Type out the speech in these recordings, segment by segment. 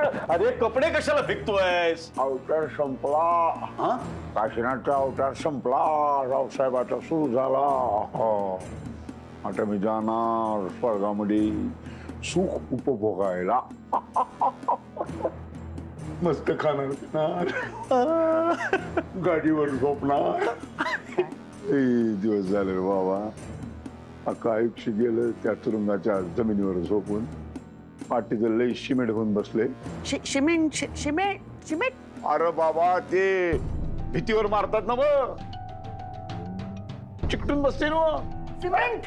सगळं? अरे कपडे कशाला फेकतोयस? अवतार संपला. हा? काशीनाथचा अवतार संपला. रावसाहेबाचा सुरू झाला. आता मी जाणार स्वर्गामध्ये सुख उपभोगायला. मस्त खाणार पिणार, गाडीवर झोपणार. दिवस झाले रे बाबा. अख्खा आयुष्य गेलं त्या तुरुंगाच्या जमिनीवर झोपून. पाठीचं लई शिमेट होऊन बसले. शिमेट अरे बाबा ते भीतीवर मारतात ना मग, चिकटून बसते ना सिमेंट.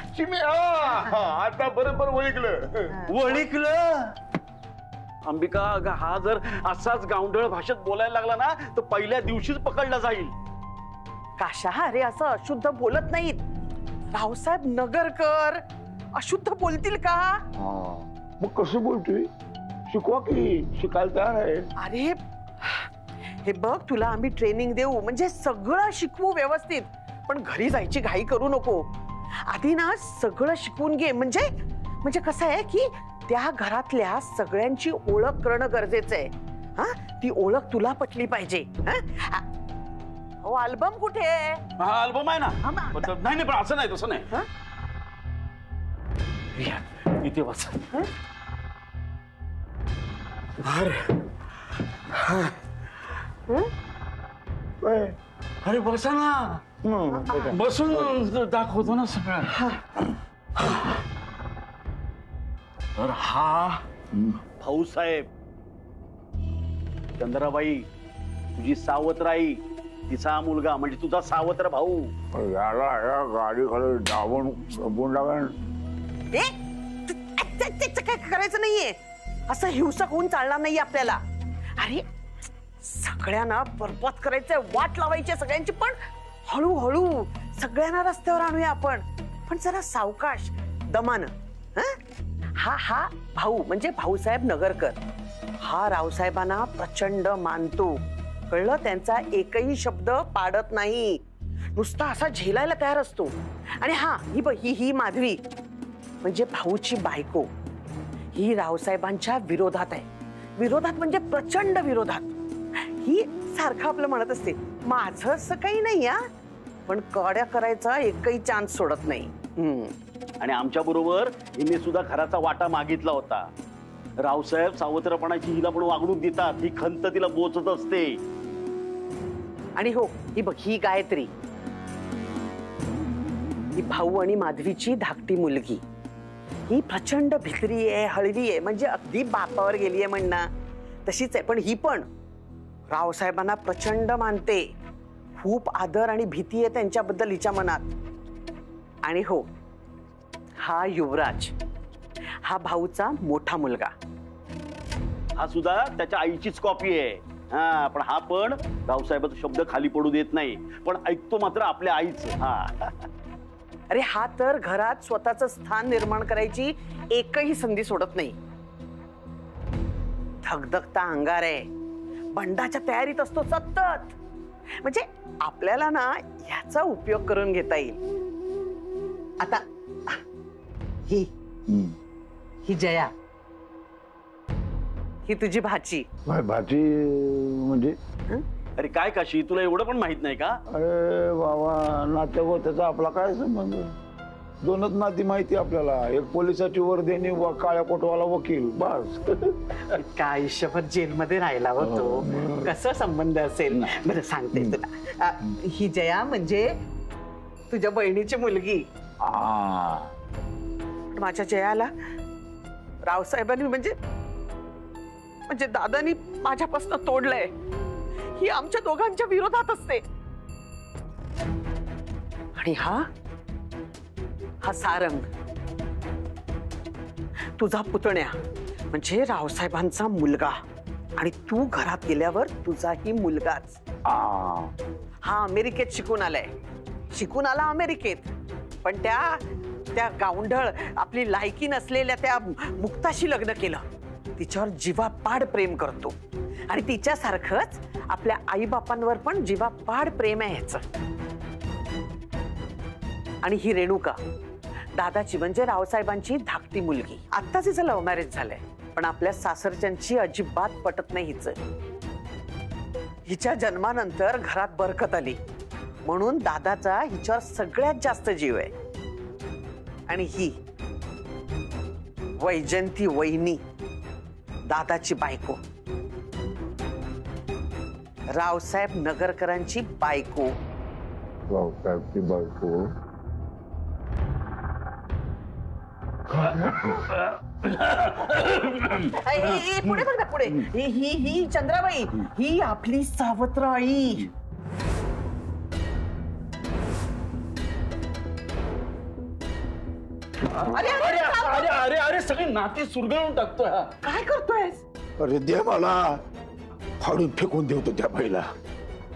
आता बरोबर ओळखलं. अंबिका, अगं हा जर असाच गावंढळ भाषेत बोलायला लागला ना तर पहिल्या दिवशीच पकडला जाईल. काशा, अरे असं अशुद्ध बोलत नाहीत. रावसाहेब नगरकर अशुद्ध बोलतील का? मग कसं बोलतोय? शिकवा की, शिकायला तयार आहे. अरे हे बघ, तुला आम्ही ट्रेनिंग देऊ, म्हणजे सगळं शिकवू व्यवस्थित. पण घरी जायची घाई करू नको. आधी ना सगळं शिकवून घे. म्हणजे कसं आहे की त्या घरातल्या सगळ्यांची ओळख करणं गरजेचं आहे. हा, ती ओळख तुला पटली पाहिजे. हो, अल्बम कुठे आहे? हा अल्बम आहे ना. नाही पण असं नाही, तसं नाही. इथे बस. अरे बसा ना. बसून दाखवतो ना सगळं. तर हा भाऊसाहेब, चंद्राबाई तुझी सावत्राई, तिचा मुलगा म्हणजे तुझा सावत्र भाऊ. याला या गाडी खाली डावून बुंडावून. काय करायचं नाहीये. असं हिंसक होऊन चालणार नाही आपल्याला. अरे सगळ्यांना बरबाद करायचंय, वाट लावायची सगळ्यांची. पण हळूहळू सगळ्यांना रस्त्यावर आणूया आपण. पण जरा सावकाश, दमानं. हा भाऊ म्हणजे भाऊसाहेब नगरकर. हा रावसाहेबांना प्रचंड मानतो, कळलं? त्यांचा एकही शब्द पाडत नाही, नुसता असा झेलायला तयार असतो. आणि हा ही माधवी म्हणजे भाऊची बायको. ही रावसाहेबांच्या विरोधात आहे. विरोधात म्हणजे प्रचंड विरोधात. ही सारखं आपलं म्हणत असते, माझं असं काही नाही हा, पण कड्या करायचा एकही चान्स सोडत नाही. आणि आमच्या बरोबर हिने सुद्धा घराचा वाटा मागितला होता. रावसाहेब सावत्रपणाची हिला पण वागणूक देतात. ही खंत तिला बोचत असते. आणि हो, ही बघ, ही गायत्री, ही भाऊ आणि माधवीची धाकटी मुलगी. ही प्रचंड भित्री आहे, हळवी आहे, म्हणजे अगदी बापावर गेली आहे म्हणणं तशीच आहे. पण ही पण रावसाहेबांना प्रचंड मानते. खूप आदर आणि भीती आहे त्यांच्याबद्दल हिच्या मनात. आणि हो, हा युवराज, हा भाऊचा मोठा मुलगा. हा सुद्धा त्याच्या आईचीच कॉपी आहे. हा, पण हा पण रावसाहेबाचा शब्द खाली पडू देत नाही, पण ऐकतो मात्र आपल्या आईचं. हा, अरे हा तर घरात स्वतःचं स्थान निर्माण करायची एकही संधी सोडत नाही. धगधगता अंगार आहे, बंडाच्या तयारीत असतो सतत. म्हणजे आपल्याला ना याचा उपयोग करून घेता येईल. आता ही जया, ही तुझी भाची. भाची म्हणजे? अरे काय काशी, तुला एवढं पण माहित नाही का? अरे बाबा, नात्याचा आपला काय संबंध? दोनच नाती माहिती आपल्याला. एक पोलिसाची वर्दी आणि काळ्या कोटवाला वकील, बस. काय आयुष्यभर जेलमध्ये राहिला होतो, कसा संबंध असेल? बरं सांगते तुला, ही जया म्हणजे तुझ्या बहिणीची मुलगी. माझ्या जयाला रावसाहेबांनी म्हणजे दादानी माझ्यापासून तोडलंय. ही आमच्या दोघांच्या विरोधात असते. आणि हा सारंग, तुझा पुतण्या, म्हणजे रावसाहेबांचा मुलगा. आणि तू घरात गेल्यावर तुझाही मुलगाच. हा अमेरिकेत शिकून आलाय. शिकून आला अमेरिकेत, पण त्या गावंढळ आपली लायकी नसलेल्या त्या मुक्ताशी लग्न केलं. तिच्यावर जीवापाड प्रेम करतो. आणि तिच्यासारखंच आपल्या आईबापांवर पण जीवापाड प्रेम आहे ह्याचं. आणि ही रेणुका, दादाची म्हणजे रावसाहेबांची धाकटी मुलगी. आत्ताच तिचं लव्ह मॅरेज झालंय. पण आपल्या सासरच्यांची अजिबात पटत नाही हिचं. हिच्या जन्मानंतर घरात बरकत आली म्हणून दादाचा हिच्यावर सगळ्यात जास्त जीव आहे. आणि ही वैजंती वहिनी दादाची बायको, रावसाहेब नगरकरांची बायको. रावसाहेबची बायको. पुढे बघ ना पुढे. ही चंद्राबाई, ही आपली सावत्र आई. अरे अरे अरे अरे अरे सगळी नाती सुरगळून टाकतोय हा. काय करतोय? अरे दे मला, फाडून फेकून देवतो त्या बाईला.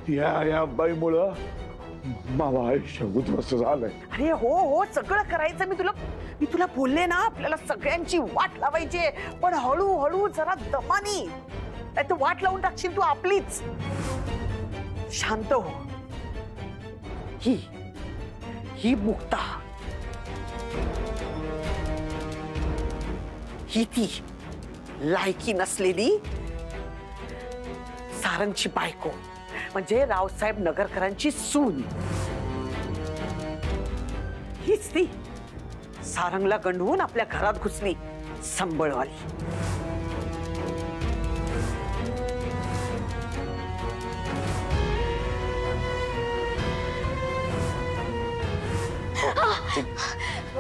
या बाईमुळं माझं आयुष्य उद्ध्वस्त झालंय. अरे हो हो, सगळं करायचं. मी तुला बोलले ना, आपल्याला सगळ्यांची वाट लावायची, पण हळूहळू जरा दमानी, नाही तर वाट लावून टाकशील तू आपलीच. शांत हो. ही मुक्ता, ही ती लायकी नसलेली सारंगची बायको, म्हणजे रावसाहेब नगरकरांची सून. हीच ती सारंगला गंडवून आपल्या घरात घुसली, संबळवाली.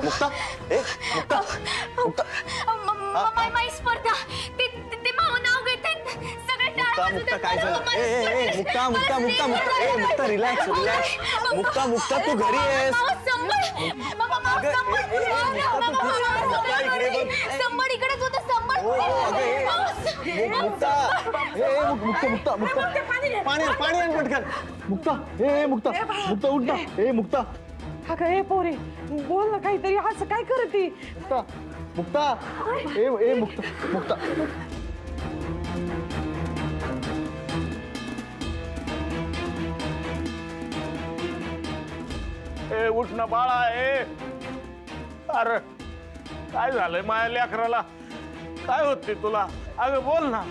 मुक्ता, ए मुक्ता, मुक्ता. माई स्पर्धा ते माव नाव घेते सगळे मुक्ता, मुक्ता काय झालं? ए मुक्ता, मुक्ता, मुक्ता, मुक्ता. ए मुक्ता, रिलॅक्स रिलॅक्स. मुक्ता, मुक्ता तू घरी आहेस. संबळ इकडेच होतं, संबळ. मुक्ता, ए मुक्ता, मुक्ता, मुक्ता. पाणी आण पटकन. मुक्ता, ए मुक्ता, मुक्ता उठ ना. ए मुक्ता. अगं पोरे, बोल ना काहीतरी. असं काय करते? मुक्ता, मुक्ता. ए मुक्ता, मुक्ता. ए उठ ना बाळा. अरे काय झालंय माझ्या लेकराला? काय होते तुला? अगं बोल ना.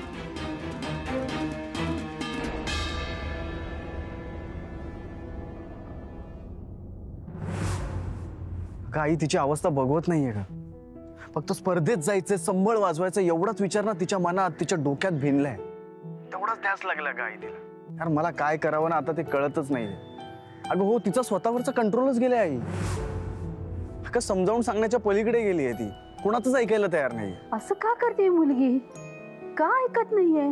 आई तिची अवस्था बघवत नाहीये का? फक्त स्पर्धेत जायचंय, संबळ वाजवायचं एवढाच विचार ना तिच्या मनात, तिच्या डोक्यात भिनलाय. तेवढाच ध्यास लागला का आई तिला? यार मला काय करावं ना आता ते कळतच नाहीये. अगं हो, तिचा स्वतःवरचा कंट्रोलच गेलाय आई. अगं समजावून सांगण्याच्या पलीकडे गेली आहे ती. कोणाचंच ऐकायला तयार नाही. असं का करते मुलगी? का ऐकत नाहीये?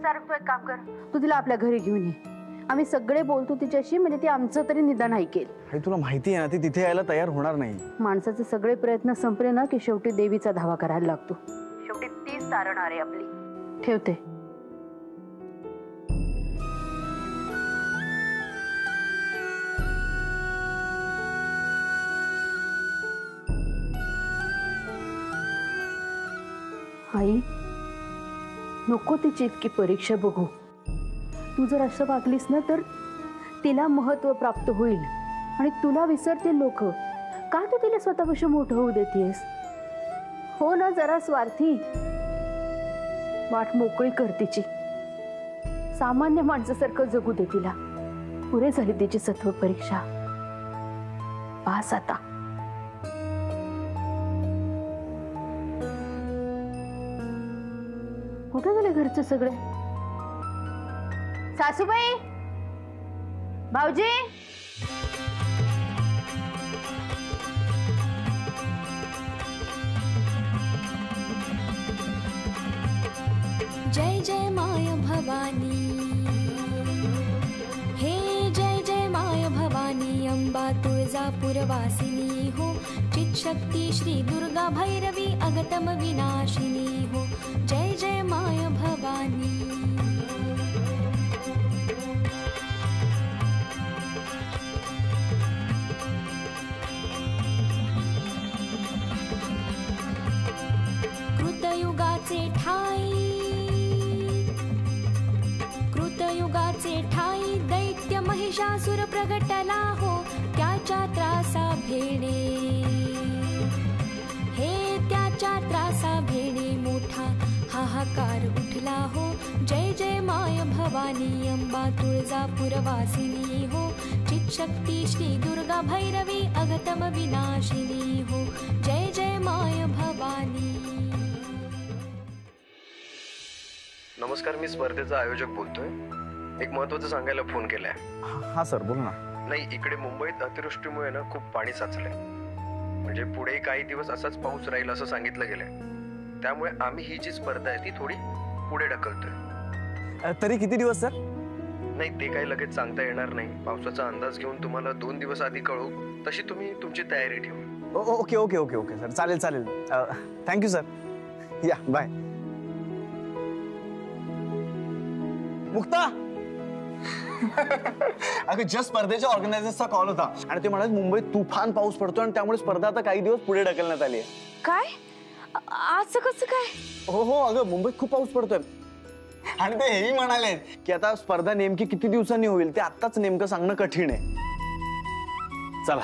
सारंग तू एक काम कर, तू तिला आपल्या घरी घेऊन ये. आम्ही सगळे बोलतो तिच्याशी, म्हणजे ती आमचं तरी निदान ऐकेल. आई तुला माहिती आहे ना ती तिथे यायला तयार होणार नाही. माणसाचे सगळे प्रयत्न संपले ना की शेवटी देवीचा धावा करायला लागतो. शेवटी तीच तारणार आहे आपली. ठेवते. आई नको तिची इतकी परीक्षा बघू. तू जर असं वागलीस ना तर तिला महत्व प्राप्त होईल आणि तुला विसरतील लोक. का तू तिला स्वतःपासून मोठं होऊ देतेस? हो ना, जरा स्वार्थी. वाट मोकळी कर तिची. सामान्य माणसासारखं जगू दे तिला. पुरे झाली तिची सत्व परीक्षा. पास आता. कुठे झाले घरचे सगळे? सासूबाई, भाऊजी. जय जय माय भवानी, हे जय जय माय भवानी. अंबा तुळजापूरवासिनी हो, चित्शक्ती श्री दुर्गा भैरवी अगतम विनाशिनी हो. जय जय माय भवानी. कृतयुगाचे ठाई दैत्य महिषासुर प्रगटला हो, त्याच्या त्रासा भेणे. हे त्याच्या त्रासा भेणे मोठा भवानी अंबा तुळजापूरवासिनी हो चित्शक्ती श्री दुर्गा भैरवी अगतम विनाशिनी हो जय जय माय भवानी. नमस्कार, मी स्पर्धेचा आयोजक बोलतोय. एक महत्वाचं सांगायला फोन केलाय. हा सर बोल ना. नाही, इकडे मुंबईत अतिवृष्टीमुळे ना खूप पाणी साचलंय. म्हणजे पुढे काही दिवस असाच पाऊस राहील असं सांगितलं गेलंय. त्यामुळे आम्ही ही जी स्पर्धा आहे ती थोडी पुढे ढकलतोय. तरी किती दिवस सर? नाही, ते काही लगेच सांगता येणार नाही. पावसाचा अंदाज घेऊन तुम्हाला 2 दिवस आधी कळू. तशी तुम्ही तुमची तयारी ठेवा. Okay okay okay okay sir, चालेल चालेल. Thank you sir. या बाय. मुक्ता अगं जस्ट स्पर्धेच्या ऑर्गनायझर्सचा कॉल होता आणि ते म्हणाले मुंबईत तुफान पाऊस पडतो आणि त्यामुळे स्पर्धा आता काही दिवस पुढे ढकलण्यात आली आहे. काय असं कसं काय? हो हो, अगं मुंबईत खूप पाऊस पडतोय आणि ते हेही म्हणाले की आता स्पर्धा नेमकी किती दिवसांनी होईल ते आत्ताच नेमकं सांगणं कठीण आहे. चला,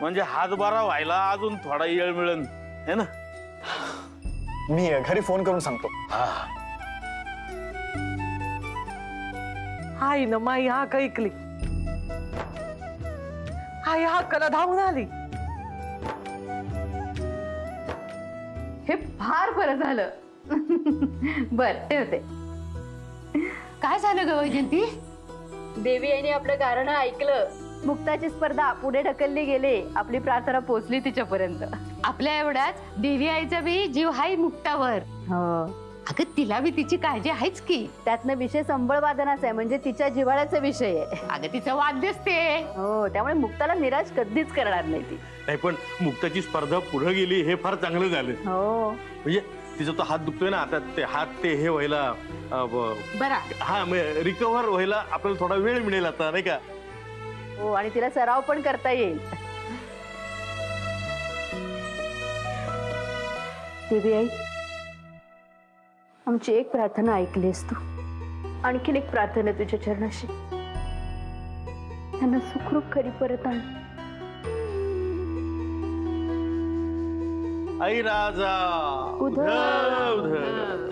म्हणजे हातबारा व्हायला अजून थोडा वेळ मिळेल है ना. मी घरी फोन करून सांगतो. आई न माई हा का ऐकली. आई हक्काला धावून आली. हे फार बरं झालं. बर ठेवते. काय झालं ग वैजंती? देवी आईने आपलं गाणं ऐकलं. मुक्ताची स्पर्धा पुढे ढकलली गेली. आपली प्रार्थना पोहोचली तिच्यापर्यंत. आपल्या एवढ्यात देवी आईचा बी जीव हाय मुक्तावर. हो, अगं तिला बी तिची काळजी आहेच की. त्यातनं विषय संबळ वादनाचा आहे, म्हणजे तिच्या जिव्हाळ्याचा विषय आहे. अगं तिचं वाद्यच ते. हो, त्यामुळे मुक्ताला निराश कधीच करणार नाही ती. नाही, पण मुक्ताची स्पर्धा पुढे गेली हे फार चांगलं झालं. हो, म्हणजे तिचा तो हात दुखतोय ना आता, ते हात ते हे व्हायला बरा. हा रिकव्हर व्हायला आपल्याला थोडा वेळ मिळेल आता, नाही का. हो, आणि तिला सराव पण करता येईल. देवी आई, आमची एक प्रार्थना ऐकलीस तू. आणखीन एक प्रार्थना तुझ्या चरणाशी. त्यांना सुखरूप खरी परत आण. आई राजा उधर. उधर.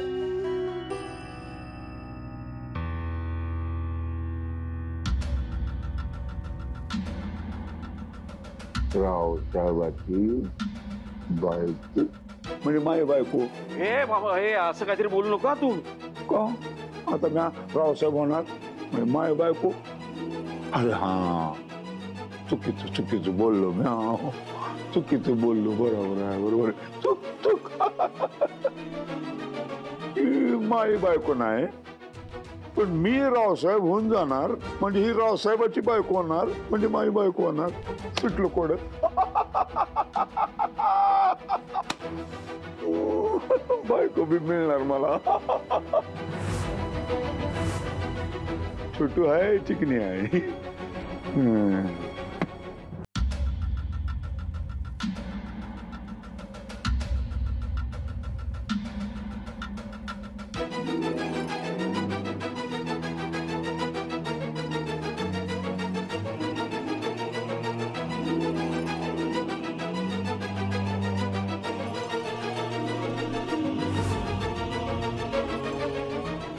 रावसाहेबाची बायको म्हणजे माझी बायको. हे बाबा, हे असं काहीतरी बोलू नका तू. का आता मी रावसाहेब होणार म्हणजे माझी बायको? अरे हा, चुकीचं बोललो मी. हा, चुकीचं बोललो. बरोबर आहे, बरोबर. चूक माझी बायको नाही, पण मी रावसाहेब होऊन जाणार म्हणजे ही रावसाहेबाची बायको होणार म्हणजे माझी बायको होणार. सुटलो कोड. बायको बी मिळणार मला. छोटू आहे, चिकनी आहे.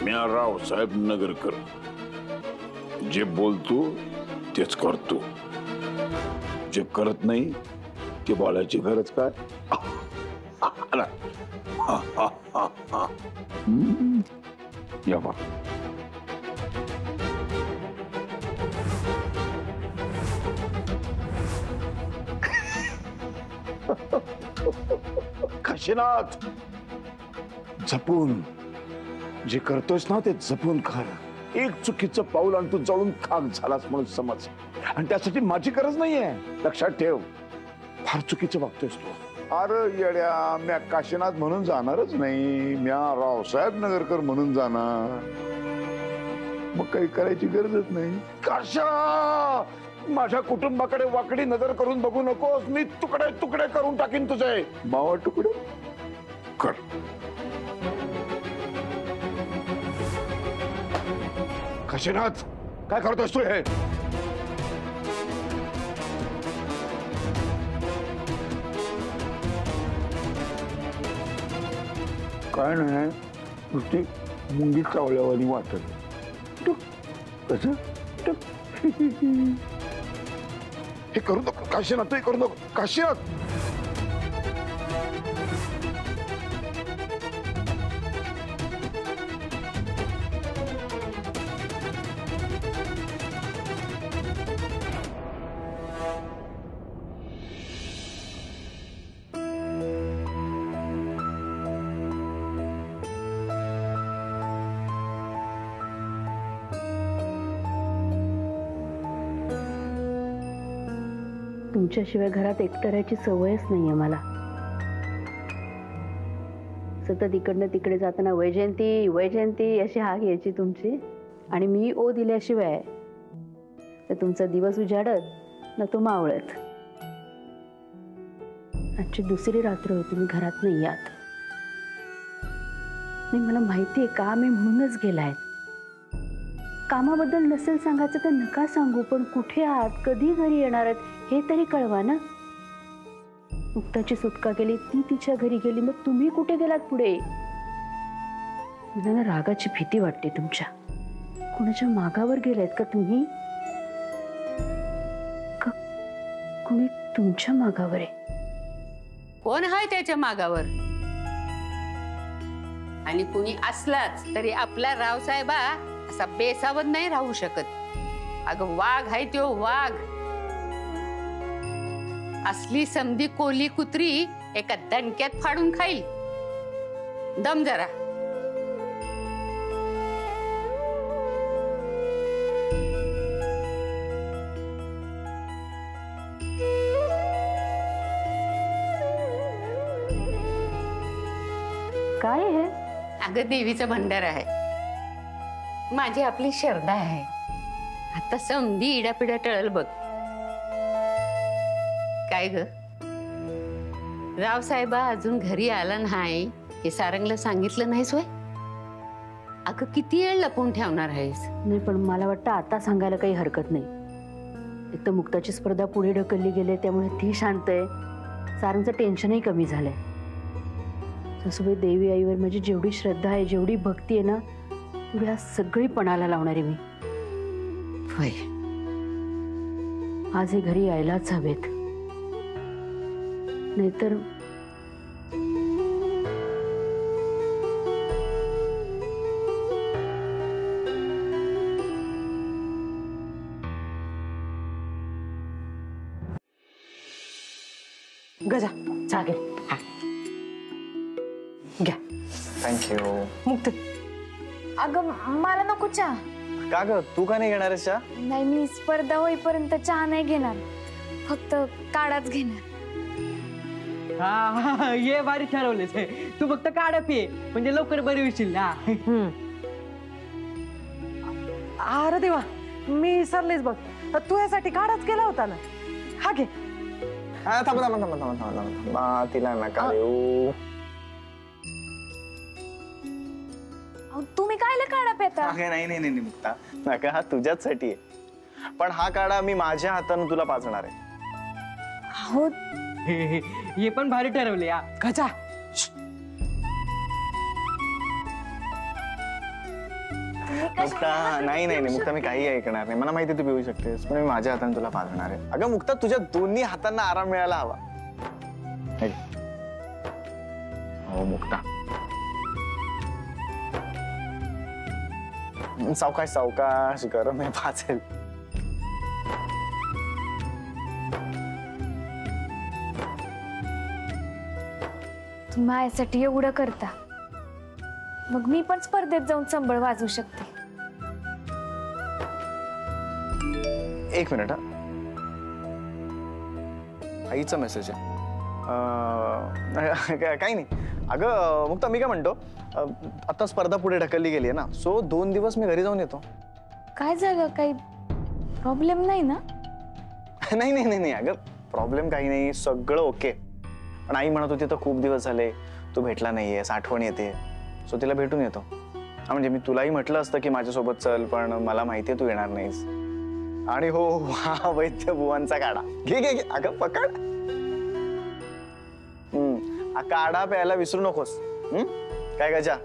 म्या रावसाहेब नगरकर जे बोलतो तेच करतो. जे करत नाही ते बोलायची गरज काय. या बा. काशीनाथ, जपून जे करतोयस ना ते जपून कर. एक चुकीचं पाऊल आणि तू जळून खाक झालास म्हणून समज. आणि त्यासाठी माझी गरज नाहीये, लक्षात ठेव. फार चुकीचं वागतोयस तू. अरे येड्या, म्या काशीनाथ म्हणून जाणारच नाही. म्या रावसाहेब नगरकर म्हणून जाणार. मग काही करायची गरजच नाही. काशा, माझ्या कुटुंबाकडे वाकडी नजर करून बघू नकोस. मी तुकडे तुकडे करून टाकीन तुझे. मावा तुकडे कर. काशीनाथ, काय करतोस तू हे? काय नाही, नुसती मुंगी चावल्यावानी वाटत. कसं हे करू नको काशीनाथ, तू करू नको काशीनाथ. तुमच्याशिवाय घरात एकटं राहायची सवयच नाहीये मला. सतत इकडनं तिकडे जाताना वैजयंती वैजयंती अशी हाक यायची तुमची, आणि मी ओ दिल्याशिवाय तर तुमचा दिवस उजाडत ना तो मावळत. आजची दुसरी रात्र होती, मी घरात नाही आत. नाही, मला माहितीये काम आहे म्हणूनच गेलाय. कामाबद्दल नसेल सांगायचं तर नका सांगू, पण कुठे आहात, कधी घरी येणार आहेत हे तरी कळवा ना. मुक्ताची सुटका केली, ती तिच्या घरी गेली, मग तुम्ही कुठे गेलात पुढे? मला ना रागाची भीती वाटते तुमच्या. कोणाच्या मागावर गेलायत का तुम्ही? का कुणी तुमच्या मागावर आहे? कोण आहे त्याच्या मागावर? आणि कुणी असलाच तरी आपला रावसाहेबा असा बेसावध नाही राहू शकत. अगं वाघ आहे तो वाघ. असली समधी कोली कुत्री एका दणक्यात फाडून खाईल. दम जरा. काय आहे? अगं देवीचा भंडार आहे. माझी आपली श्रद्धा आहे. आता समधी इडापिडा टळल बघ. काय ग, रावसाहेबा अजून घरी आला नाही हे सारंगला सांगितलं नाहीस होय? अगं किती वेळ लपून ठेवणार आहेस? नाही, पण मला वाटतं आता सांगायला काही हरकत नाही. एक तर मुक्ताची स्पर्धा पुढे ढकलली गेली त्यामुळे ती शांत आहे. सारंगचं टेन्शनही कमी झालंय. सासूबाई देवी आईवर माझी जेवढी श्रद्धा आहे, जेवढी भक्ती आहे ना, तेवढी आज सगळी पणाला लावणार आहे मी. होय, आज हे घरी यायलाच हवेत, नाहीतर गजा चहा घे. घ्या. थँक्यू. मुक्त. अगं मला नको चहा. का ग, तू का नाही घेणार चहा? नाही, मी स्पर्धा होईपर्यंत चहा नाही घेणार, फक्त काढाच घेणार. हा ये भारी ठरवलेच. तू फक्त काढा पे, म्हणजे लवकर बरी होशील ना. अरे देवा, मी सरलेच बघ. तू यासाठी काढाच केला होता ना. हा घे. थांबा थांबा थांबा थांबा थांबा थांबा, तिला नका देऊ. तुम्ही कायला काढा पेता? नाही नाही नाही मुक्ता, नका. हा तुझ्याचसाठी आहे, पण हा काढा मी माझ्या हाताने तुला पाजणार आहे. हो, हे पण भारी ठरवले. या गजा. मुक्ता, नाही नाही नाही मुक्ता, मी काही ऐकणार नाही. मला माहिती तू पिऊ शकतेस, पण मी माझ्या हाताने तुला पाजणार आहे. अगं मुक्ता, तुझ्या दोन्ही हातांना आराम मिळायला हवा. हो मुक्ता, सावकाश सावकाश, गरम आहे, पाचेल. तुम्ही माझ्यासाठी एवढं करता, मग मी पण स्पर्धेत जाऊन संबळ वाजवू शकते. एक मिनिट. हा, आईचा मेसेज आहे. काही नाही. अगं मुक्ता, मी काय म्हणतो, आता स्पर्धा पुढे ढकलली गेली आहे ना, सो 2 दिवस मी घरी जाऊन येतो. काय झालं, काही प्रॉब्लेम नाही ना? नाही नाही नाही नाही अगं, प्रॉब्लेम काही नाही, सगळं ओके. पण आई म्हणत होती तर खूप दिवस झाले तू भेटला नाहीयेस, आठवण येते, सो तिला भेटून येतो. म्हणजे मी तुलाही म्हटलं असतं की माझ्यासोबत चल, पण मला माहितीये तू येणार नाहीस. आणि हो, हा वैद्य बुवांचा काढा घे घे घे. अगं पकड. काढा प्यायला विसरू नकोस. काय गजा?